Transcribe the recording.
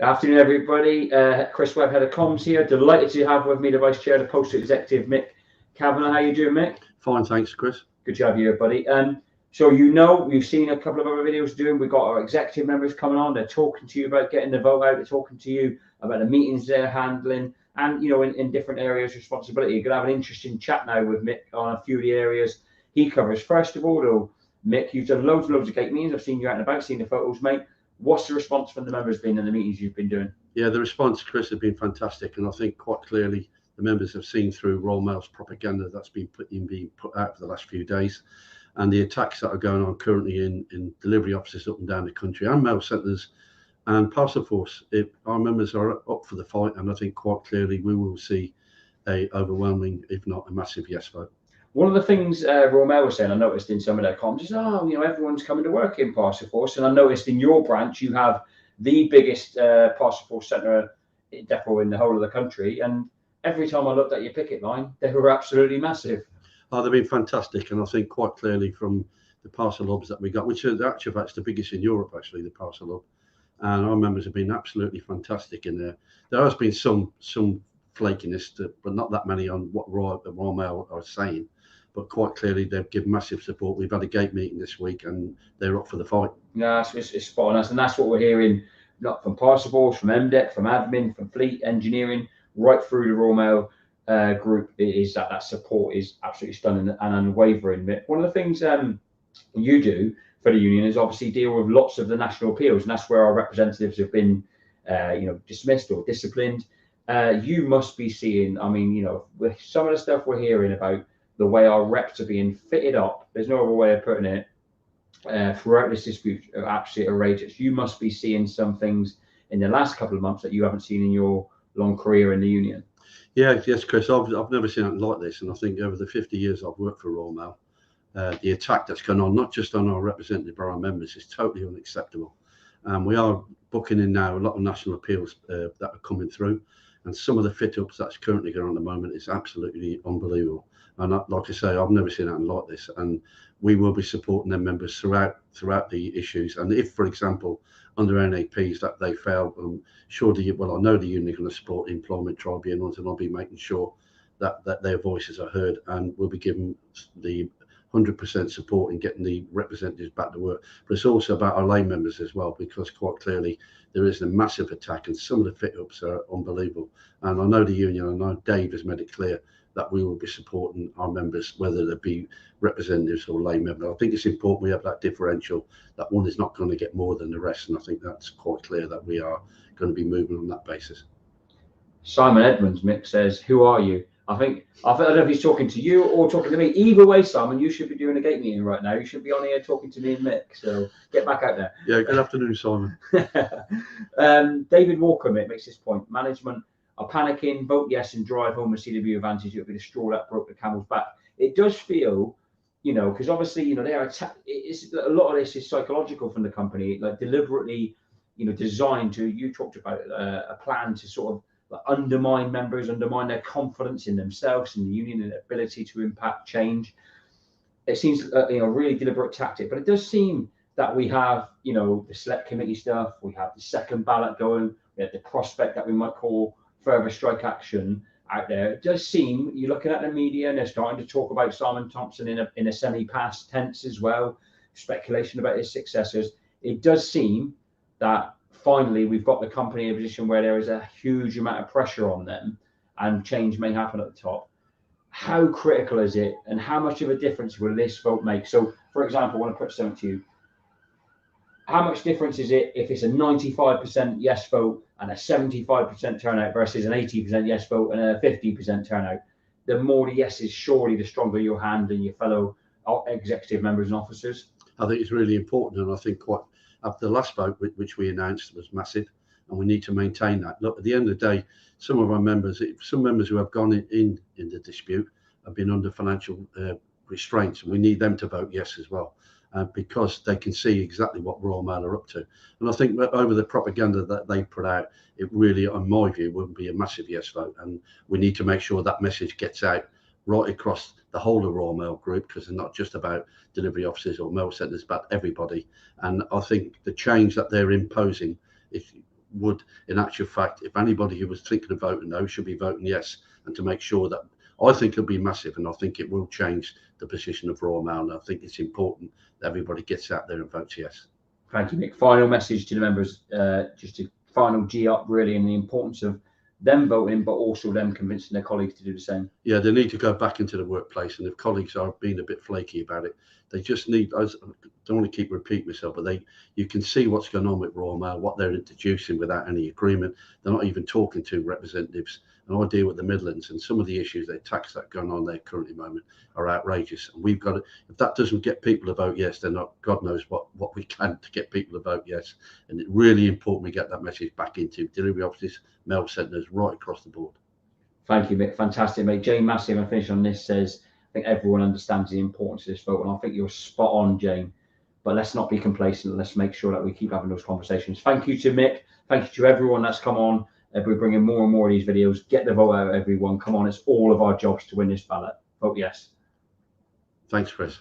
Afternoon, everybody. Chris Webb, head of comms here. Delighted to have with me the Vice Chair, the Postal Executive, Mick Kavanagh. How you doing, Mick? Fine, thanks, Chris. Good to have you here, buddy. So we've seen a couple of other videos doing. We've got our executive members coming on. They're talking to you about getting the vote out. They're talking to you about the meetings they're handling, and in different areas of responsibility. You're gonna have an interesting chat now with Mick on a few of the areas he covers. First of all, though, Mick, you've done loads and loads of gate meetings. I've seen you out and about, seen the photos, mate. What's the response from the members been in the meetings you've been doing? Yeah, the response, Chris, has been fantastic, and I think quite clearly the members have seen through Royal Mail's propaganda that's been put out for the last few days, and the attacks that are going on currently in delivery offices up and down the country and mail centres and parcel force. Our members are up for the fight, and I think quite clearly we will see a overwhelming, if not a massive yes vote. One of the things Royal Mail was saying, I noticed in some of their comms, is everyone's coming to work in Parcel Force, and I noticed in your branch you have the biggest Parcel Force centre depot in the whole of the country, and every time I looked at your picket line, they were absolutely massive. Oh, they've been fantastic, and I think quite clearly from the parcel hubs that we got, which are actually that's the biggest in Europe, actually, the parcel hub, and our members have been absolutely fantastic in there. There has been some flakiness, but not that many on what Royal Mail are saying. But quite clearly, they've given massive support. We've had a gate meeting this week, and they're up for the fight. No, it's spot on, and that's what we're hearing, not from Parcel Force, from MDEC, from admin, from fleet engineering, right through the Royal Mail group. Is that support is absolutely stunning and unwavering. One of the things you do for the union is obviously deal with lots of the national appeals, and that's where our representatives have been, dismissed or disciplined. You must be seeing, with some of the stuff we're hearing about the way our reps are being fitted up, there's no other way of putting it, throughout this dispute are absolutely outrageous. You must be seeing some things in the last couple of months that you haven't seen in your long career in the union. Yeah, yes, Chris, I've never seen anything like this, and I think over the 50 years I've worked for Royal Mail, the attack that's gone on, not just on our representative but our members, is totally unacceptable. We are booking in now a lot of national appeals that are coming through, and some of the fit-ups that's currently going on at the moment is absolutely unbelievable. And like I say, I've never seen anything like this, and we will be supporting their members throughout the issues. And if, for example, under NAPs that they fail, I know the union are going to support employment tribunals, and I'll be making sure that their voices are heard, and we'll be given the 100% support in getting the representatives back to work. But it's also about our lay members as well, because quite clearly there is a massive attack, and some of the fit-ups are unbelievable. And I know the union, I know Dave has made it clear that we will be supporting our members, whether they be representatives or lay members. I think it's important we have that differential, that one is not going to get more than the rest, and I think that's quite clear that we are going to be moving on that basis. Simon Edmonds, Mick, says, "Who are you?" I don't know if he's talking to you or talking to me. Either way, Simon, you should be doing a gate meeting right now. You should be on here talking to me and Mick. So get back out there. Yeah, good afternoon, Simon. David Walker, Mick, makes this point. Management are panicking, vote yes and drive home a CW advantage. It would be the straw that broke the camel's back. It does feel, because obviously, they are a lot of this is psychological from the company, like deliberately, designed to, you talked about a plan to sort of undermine members, undermine their confidence in themselves, in the union, and their ability to impact change. It seems a really deliberate tactic, but it does seem that we have, the select committee stuff, we have the second ballot going, we have the prospect that we might call further strike action out there. It does seem, you're looking at the media and they're starting to talk about Simon Thompson in a semi-past tense as well, speculation about his successors. It does seem that finally we've got the company in a position where there is a huge amount of pressure on them and change may happen at the top. How critical is it, and how much of a difference will this vote make? So, for example, I want to put something to you. How much difference is it if it's a 95% yes vote and a 75% turnout versus an 80% yes vote and a 50% turnout? The more the yeses, surely the stronger your hand and your fellow executive members and officers. I think it's really important, and I think after the last vote, which we announced, was massive, and we need to maintain that. Look, at the end of the day, some members who have gone in the dispute have been under financial restraints, and we need them to vote yes as well. Because they can see exactly what Royal Mail are up to. And I think that over the propaganda that they put out, it really, in my view, wouldn't be a massive yes vote. And we need to make sure that message gets out right across the whole of Royal Mail Group, because it's not just about delivery offices or mail centres, but everybody. And I think the change that they're imposing, would, in actual fact, if anybody who was thinking of voting no should be voting yes, and to make sure that, I think it'll be massive, and I think it will change the position of Royal Mail, and I think it's important that everybody gets out there and votes yes. Thank you, Mick. Final message to the members, just a final G up really, and the importance of them voting, but also them convincing their colleagues to do the same. Yeah, they need to go back into the workplace, and if colleagues are being a bit flaky about it, they just need, I don't want to keep repeating myself, but you can see what's going on with Royal Mail, what they're introducing without any agreement. They're not even talking to representatives. And I deal with the Midlands, and some of the issues, the attacks that are going on there currently moment are outrageous. And we've got to, if that doesn't get people to vote yes, then God knows what we can to get people to vote yes. And it's really important we get that message back into delivery offices, mail centres, right across the board. Thank you, Mick. Fantastic, mate. Jane Massey, and I finish on this, says, I think everyone understands the importance of this vote, and I think you're spot on, Jane. But let's not be complacent. Let's make sure that we keep having those conversations. Thank you to Mick. Thank you to everyone that's come on. We're bringing more and more of these videos. Get the vote out, everyone. Come on, it's all of our jobs to win this ballot. Vote yes. Thanks, Chris.